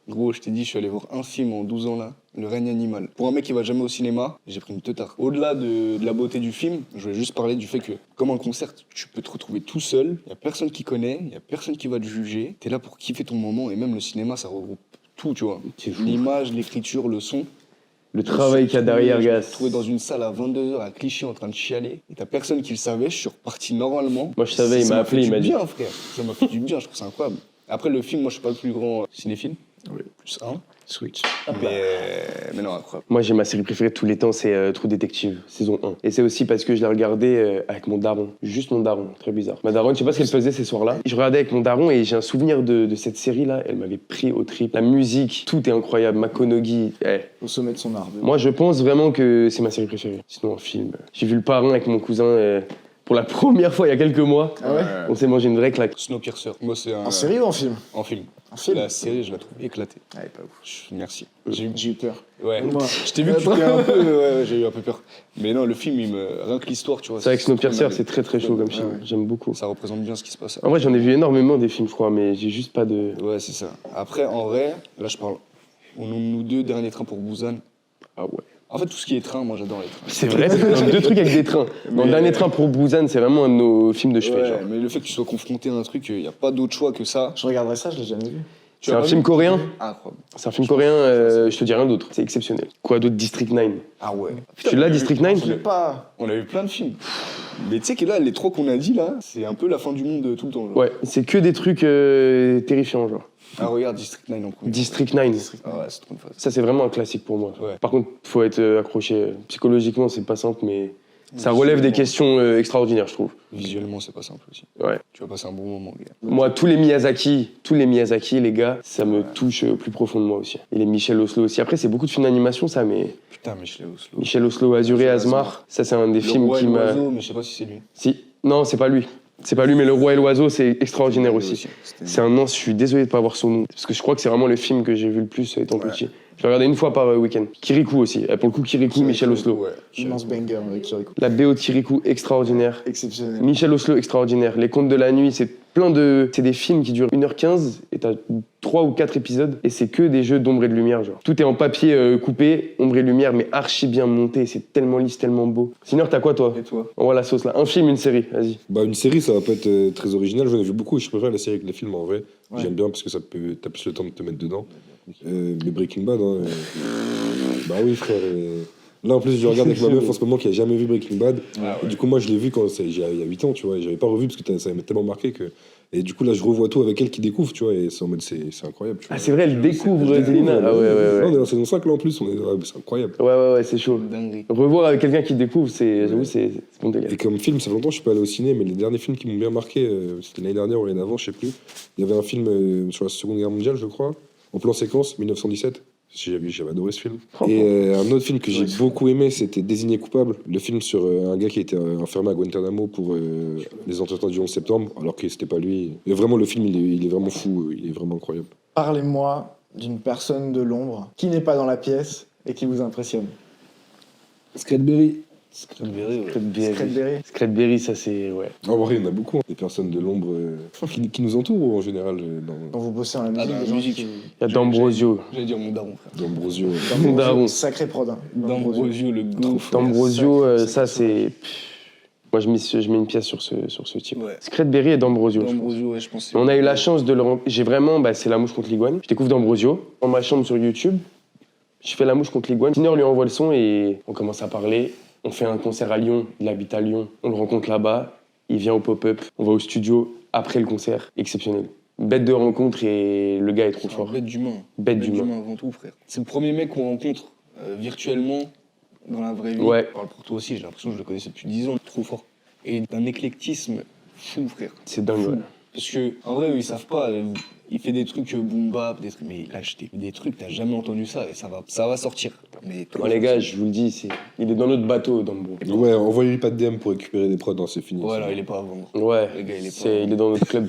Gros, je t'ai dit, je suis allé voir un film en 12 ans là, Le règne animal. Pour un mec qui va jamais au cinéma, j'ai pris une teutard. Au-delà de la beauté du film, je voulais juste parler du fait que, comme un concert, tu peux te retrouver tout seul, il y a personne qui connaît, il y a personne qui va te juger, t'es là pour kiffer ton moment, et même le cinéma, ça regroupe tout, tu vois. C'est fou. L'image, l'écriture, le son. Le travail qu'il y a derrière, Je me gars. suis retrouvé dans une salle à 22h à Clichy en train de chialer, et t'as personne qui le savait, je suis reparti normalement. Moi, je savais, il Ça m'a fait appelé, du il m'a dit. bien, frère. Ça m'a fait du bien, je trouve ça incroyable. Après, le film, moi, je suis pas le plus grand cinéphile. Oui. Plus un. Switch. Mais non, incroyable. Moi, j'ai ma série préférée de tous les temps, c'est True Detective, saison 1. Et c'est aussi parce que je l'ai regardé avec mon daron. Juste mon daron, très bizarre. Ma daronne, je sais pas ce qu'elle faisait ces soirs-là. Je regardais avec mon daron et j'ai un souvenir de cette série-là. Elle m'avait pris au trip. La musique, tout est incroyable. Makonogi. Au sommet de son art. Moi, je pense vraiment que c'est ma série préférée. Sinon, un film. J'ai vu Le Parrain avec mon cousin pour la première fois il y a quelques mois. Ah ouais On s'est mangé une vraie claque. Snowpiercer. Moi, c'est un. En série ou en film? En film. En film. La série, je la trouve éclatée. Ah, pas ouf. Merci. J'ai eu peur. Ouais. Moi. Je t'ai vu que tu étais un peu. Ouais, j'ai eu un peu peur. Mais non, le film, rien que l'histoire, tu vois. C'est vrai que Snowpiercer, trop c'est très très chaud comme film. ouais. J'aime beaucoup. Ça représente bien ce qui se passe. En vrai, j'en ai vu énormément des films, je crois, mais j'ai juste pas de. Ouais, c'est ça. Après, en vrai, là, je parle. On nous deux derniers trains pour Busan. Ah ouais. En fait, tout ce qui est train, moi, j'adore les trains. C'est vrai, c'est deux trucs avec des trains. Dans le Mais- dernier train pour Busan, c'est vraiment un de nos films de chevet. Ouais, genre. mais le fait que tu sois confronté à un truc, il n'y a pas d'autre choix que ça. Je regarderai ça, je l'ai jamais vu. Tu C'est as un pas film vu coréen. Incroyable. C'est un film coréen, je te dis rien d'autre. C'est exceptionnel. Quoi d'autre? District 9. Ah ouais. Tu l'as, District 9? Je l'ai pas. On a vu plein de films. Mais tu sais que là, les trois qu'on a dit là, c'est un peu la fin du monde tout le temps. Genre. Ouais, c'est que des trucs terrifiants, genre. Ah, regarde District 9 en premier. District 9. Ah ouais, c'est trop une phase. Ça, c'est vraiment un classique pour moi. Ouais. Par contre, faut être accroché. Psychologiquement, c'est pas simple, mais ça relève des questions extraordinaires, je trouve. Visuellement, c'est pas simple aussi. Ouais. Tu vas passer un bon moment, gars. Moi, tous les Miyazaki, les gars, ça me touche au plus profond de moi aussi. Et les Michel Oslo aussi. Après, c'est beaucoup de films d'animation, ça, mais Putain, Michel Oslo. Michel Oslo, Azur et Asmar, ça, c'est un des Le films Roi et qui m'a. l'Oiseau, mais je sais pas si c'est lui. Si, non, c'est pas lui. C'est pas lui, mais Le Roi et l'Oiseau, c'est extraordinaire aussi. C'est un nom, je suis désolé de pas avoir son nom. Parce que je crois que c'est vraiment le film que j'ai vu le plus étant petit. Je l'ai regardé une fois par week-end. Kirikou aussi. Pour le coup, Kirikou, Michel Oslo. Ouais. Immense banger avec Kirikou. La BO de Kirikou, extraordinaire. Exceptionnel. Michel Oslo, extraordinaire. Les Contes de la Nuit, c'est plein de. C'est des films qui durent 1h15 et t'as 3 ou 4 épisodes et c'est que des jeux d'ombre et de lumière, genre. Tout est en papier coupé, ombre et lumière, mais archi bien monté. C'est tellement lisse, tellement beau. Sinon, t'as quoi, toi? Et toi? On voit la sauce là. Un film, une série, vas-y. Bah, une série, ça va pas être très original. J'en ai vu beaucoup et je préfère la série que les films en vrai. Ouais. J'aime bien parce que t'as plus le temps de te mettre dedans. Mais Breaking Bad, hein, bah oui, frère. Là, en plus, je regarde avec ma meuf en ce moment qui a jamais vu Breaking Bad. Ah Et du coup, moi, je l'ai vu quand il y a 8 ans, tu vois. Et j'avais pas revu parce que ça m'a tellement marqué que. Et du coup, là, je revois tout avec elle qui découvre, tu vois. Et c'est en mode, c'est incroyable. Tu vois. Ah, c'est vrai, elle découvre Elle Zelina. découvre, Ah ouais, ouais, Non, on est ouais. dans la saison 5 là en plus, c'est incroyable. Ouais, c'est chaud. Dinguerie. Revoir avec quelqu'un qui découvre, j'avoue, c'est bon délire. Et comme film, ça fait longtemps que je suis pas allé au ciné, mais les derniers films qui m'ont bien marqué, c'était l'année dernière ou l'année d'avant, je sais plus. Il y avait un film sur la Seconde Guerre mondiale, je crois, en plan séquence, 1917. J'avais adoré ce film. Et un autre film que j'ai beaucoup aimé, c'était Désigné coupable, le film sur un gars qui a été enfermé à Guantanamo pour les attentats du 11 septembre, alors que c'était pas lui. Et vraiment, le film, il est vraiment fou, il est vraiment incroyable. Parlez-moi d'une personne de l'ombre qui n'est pas dans la pièce et qui vous impressionne. Scratberry. Scratberry, ouais. Scratberry. Scratberry, ça c'est. Ouais. En vrai, il y en a beaucoup, hein, des personnes de l'ombre qui nous entourent en général. Quand vous bossez dans la musique, dans la des gens musique. qui... Il y a D'Ambrosio. J'allais dire mon daron, frère. D'Ambrosio. Daron. Sacré prod. Hein. D'Ambrosio, le grand frère. D'Ambrosio, Sacré ça sauvage. c'est. Moi, je mets une pièce sur ce type. Ouais. Scratberry et D'Ambrosio. je pense. D'Ambrosio, ouais, je pense. On a eu la chance de le. J'ai vraiment. C'est La Mouche contre l'Iguane. Je découvre D'Ambrosio dans ma chambre sur YouTube. Je fais La Mouche contre l'Iguane. Tiner lui envoie le son et on commence à parler. On fait un concert à Lyon. Il habite à Lyon. On le rencontre là-bas. Il vient au pop-up. On va au studio après le concert. Exceptionnel. Bête de rencontre et le gars est trop C'est un fort. bête d'humain. Bête d'humain. avant tout, frère. C'est le premier mec qu'on rencontre virtuellement, dans la vraie vie. Ouais. Je parle pour toi aussi, j'ai l'impression que je le connaissais depuis 10 ans, trop fort. Et d'un éclectisme fou, frère. C'est dingue, Fou. ouais. Parce que, en vrai, eux, ils savent pas. Il fait des trucs boom bap, des trucs, mais il lâche des trucs, t'as jamais entendu ça, et ça va sortir. Mais trop Moi, les fort. gars, je vous le dis, il est dans notre bateau, Dambro. Ouais, envoyez-lui pas de DM pour récupérer des prods, hein, c'est fini. Voilà, ça. il est pas à vendre. Ouais, Le gars, il est pas- il est dans notre club.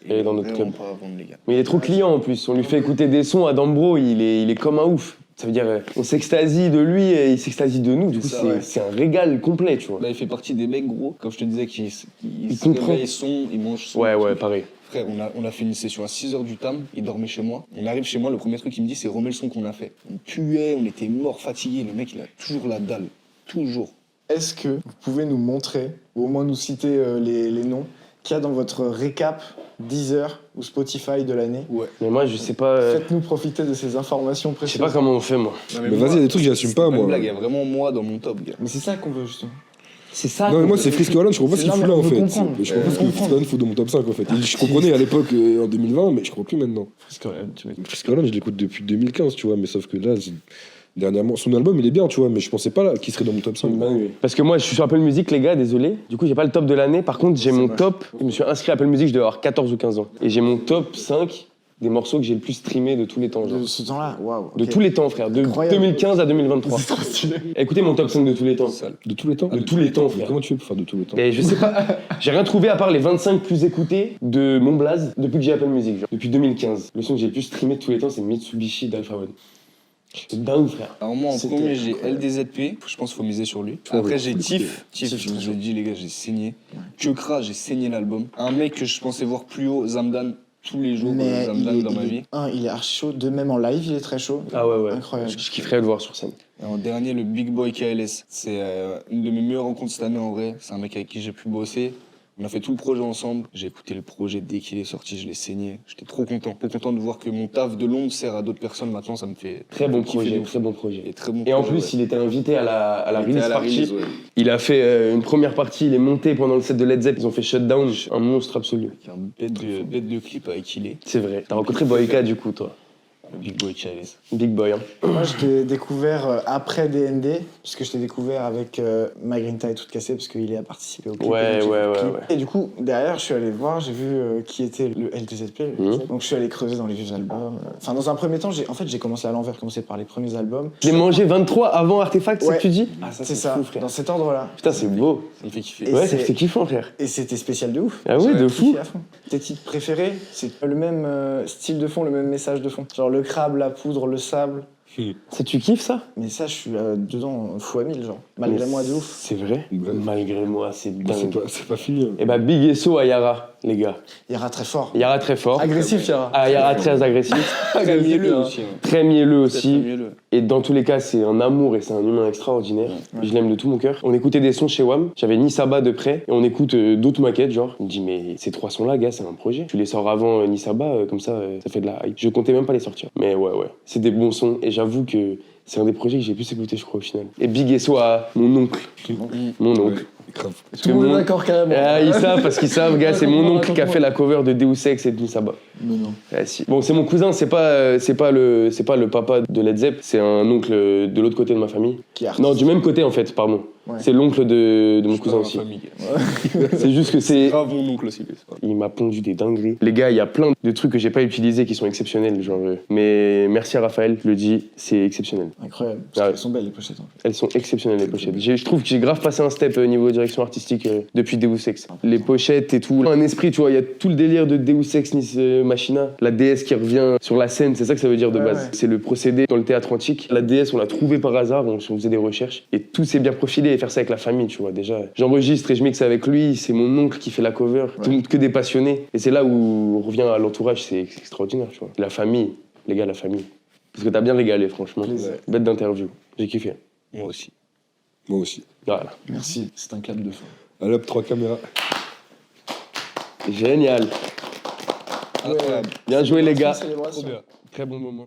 Il est dans notre vraiment club. pas à vendre, les gars. Mais il est trop client en plus. On lui fait écouter des sons à Dambro, il est comme un ouf. Ça veut dire, on s'extasie de lui et il s'extasie de nous. Du coup, C'est ça, ouais. c'est un régal complet, tu vois. Là, il fait partie des mecs, gros, comme je te disais, qui se comprend. réveillent son, ils mangent son. Ouais, truc. pareil. Frère, on a fait une session à 6h du tam, il dormait chez moi. On arrive chez moi, le premier truc qu'il me dit, c'est remets le son qu'on a fait. On puait, on était morts, fatigués. Le mec, il a toujours la dalle. Toujours. Est-ce que vous pouvez nous montrer, ou au moins nous citer les noms, qu'il y a dans votre récap Deezer ou Spotify de l'année? Ouais. Mais moi, je sais pas. Faites-nous profiter de ces informations Je sais précieuses. pas comment on fait, moi. Non, Mais vas-y, il y a des trucs que j'assume pas, Une moi. blague, il y a vraiment moi dans mon top, gars. Mais c'est ça qu'on veut, justement. C'est ça. Non, mais moi, c'est Frisco Holland, je comprends pas ce qu'il Non, fout mais là, on en veut fait. comprendre. Je comprends pas ce que Frisco Holland fout dans mon top 5, en fait. Je comprenais à l'époque, en 2020, mais je comprends plus maintenant. Frisco Holland, je l'écoute depuis 2015, tu vois, mais sauf que là, dernièrement, son album, il est bien, tu vois, mais je pensais pas qu'il serait dans mon top 5. Parce que moi, je suis sur Apple Music, les gars, désolé. Du coup, j'ai pas le top de l'année. Par contre, j'ai mon top. Je me suis inscrit à Apple Music, je dois avoir 14 ou 15 ans. Et j'ai mon top 5 des morceaux que j'ai le plus streamé de tous les temps. Genre. De ce temps-là, waouh. De tous les temps, frère. De Incroyable. 2015 à 2023. C'est trop stylé. Écoutez mon top 5 de tous les temps. De tous les temps De tous les temps, frère. Comment tu fais pour faire de tous les temps Et je sais pas, j'ai rien trouvé à part les 25 plus écoutés de mon blaze depuis que j'ai Apple Music, genre. Depuis 2015. Le son que j'ai le plus streamé de tous les temps, c'est Mitsubishi d'Alpha One. C'est dingue, frère. Alors moi en C'était premier j'ai incroyable. LDZP, je pense qu'il faut miser sur lui. Ouais, Après ouais, j'ai faut Tiff, je vous ai dit les gars j'ai saigné. Kekra j'ai saigné l'album. Un mec que je pensais voir plus haut, Zamdan, tous les jours Mais Zamdan dans ma vie. il est archi chaud. De même en live, il est très chaud. Ah ouais. Incroyable. Je kifferais le voir sur scène. Et en dernier le Big Boy KLS. C'est une de mes meilleures rencontres cette année en vrai. C'est un mec avec qui j'ai pu bosser. On a fait tout le projet ensemble. J'ai écouté le projet dès qu'il est sorti, je l'ai saigné. J'étais trop content de voir que mon taf de l'ombre sert à d'autres personnes. Maintenant, ça me fait Très bon kiffer de projet, ouf. très bon projet. Et très bon Et en projet, plus, ouais. il était invité à la Il était release à la party. release, ouais. Il a fait une première partie, il est monté pendant le set de Led Zepp, ils ont fait Shutdown, un monstre absolu. Avec un bête de clip avec qui il est. C'est vrai. T'as rencontré Boyka du coup, toi. Le Big Boy KLS. Big Boy, hein. Moi, je t'ai découvert après DND, puisque je t'ai découvert avec Ma Green Tie toute cassée, parce qu'il a participé au clip. Ouais, et donc j'ai ouais, vu le ouais, clip. ouais. Et du coup, derrière, je suis allé voir, j'ai vu qui était le LTZP. Donc, je suis allé creuser dans les vieux albums. Enfin, dans un premier temps, j'ai commencé à l'envers, commencé par les premiers albums. Je l'ai mangé 23 avant Artefact, c'est Ouais. ce que tu dis? Ah ça C'est ça, fou, frère. dans cet ordre-là. Putain, c'est beau. Ça me fait kiffer. Et Ouais, c'est- c'est kiffant, frère. Et c'était spécial de ouf. Ah ouais, J'avais de kiffé fou. à fond. Tes titres préférés, c'est le même style de fond, le même message de fond. Genre le crabe, la poudre, le sable. Ça, tu kiffes ça? Mais ça, je suis dedans fois 1000, genre. Malgré moi, de ouf. C'est vrai? Ouais. Malgré moi, c'est Mais dingue. c'est pas fini. hein. Et bah, Big SO à Yara, les gars. Yara très fort. Yara très fort. Agressif, Yara. Ah, Yara très agressif. Très mielleux aussi. hein. Très mielleux Très, aussi. très mielleux. Et dans tous les cas, c'est un amour et c'est un humain extraordinaire. Je l'aime de tout mon cœur. On écoutait des sons chez WAM. J'avais Nisaba de près et on écoute d'autres maquettes, genre. Il me dit, mais ces 3 sons-là, gars, c'est un projet. Tu les sors avant Nisaba, comme ça fait de la hype. Je comptais même pas les sortir. Mais ouais. C'est des bons sons et j'avoue que c'est un des projets que j'ai pu écouter, je crois, au final. Et Big SO à mon oncle. Mon oncle. Ouais, grave. Parce Tout que le monde est mon- d'accord, carrément. Ah, ils savent parce qu'ils savent, gars, c'est mon oncle qui a fait la cover de Deus Ex et de Nisaba. Mais non. Ah, si. Bon, c'est mon cousin, c'est pas le papa de Led Zepp, c'est un oncle de l'autre côté de ma famille. Qui est artiste. Non, du même côté en fait, pardon. Ouais. C'est l'oncle de mon Je cousin suis aussi. pas dans la famille. C'est juste que c'est. Grave mon oncle aussi. lui, c'est pas- Il m'a pondu des dingueries. Les gars, il y a plein de trucs que j'ai pas utilisés qui sont exceptionnels, genre. Mais merci à Raphaël, je le dis, c'est exceptionnel. Incroyable. Ah ouais. Elles sont belles, les pochettes. hein. Elles sont exceptionnelles les pochettes. Je trouve que j'ai grave passé un step niveau direction artistique depuis Deus Ex. Les pochettes et tout. Un esprit, tu vois, il y a tout le délire de Deus Ex Machina. La déesse qui revient sur la scène, c'est ça que ça veut dire de Ouais, base. ouais. C'est le procédé dans le théâtre antique. La déesse, on l'a trouvée par hasard, on faisait des recherches. Et tout s'est bien profilé et faire ça avec la famille, tu vois. Déjà, j'enregistre et je mixe avec lui. C'est mon oncle qui fait la cover. Tout le monde que des passionnés. Et c'est là où on revient à l'entourage, c'est extraordinaire, tu vois. La famille, les gars, la famille. Parce que t'as bien régalé, franchement. Plaisir. Bête d'interview. J'ai kiffé. Moi aussi. Moi aussi. Voilà. Merci, c'est un clap de fin. Allez hop, 3 caméras. Génial. Incroyable. Bien joué, les gars. Célébration. Très bon moment.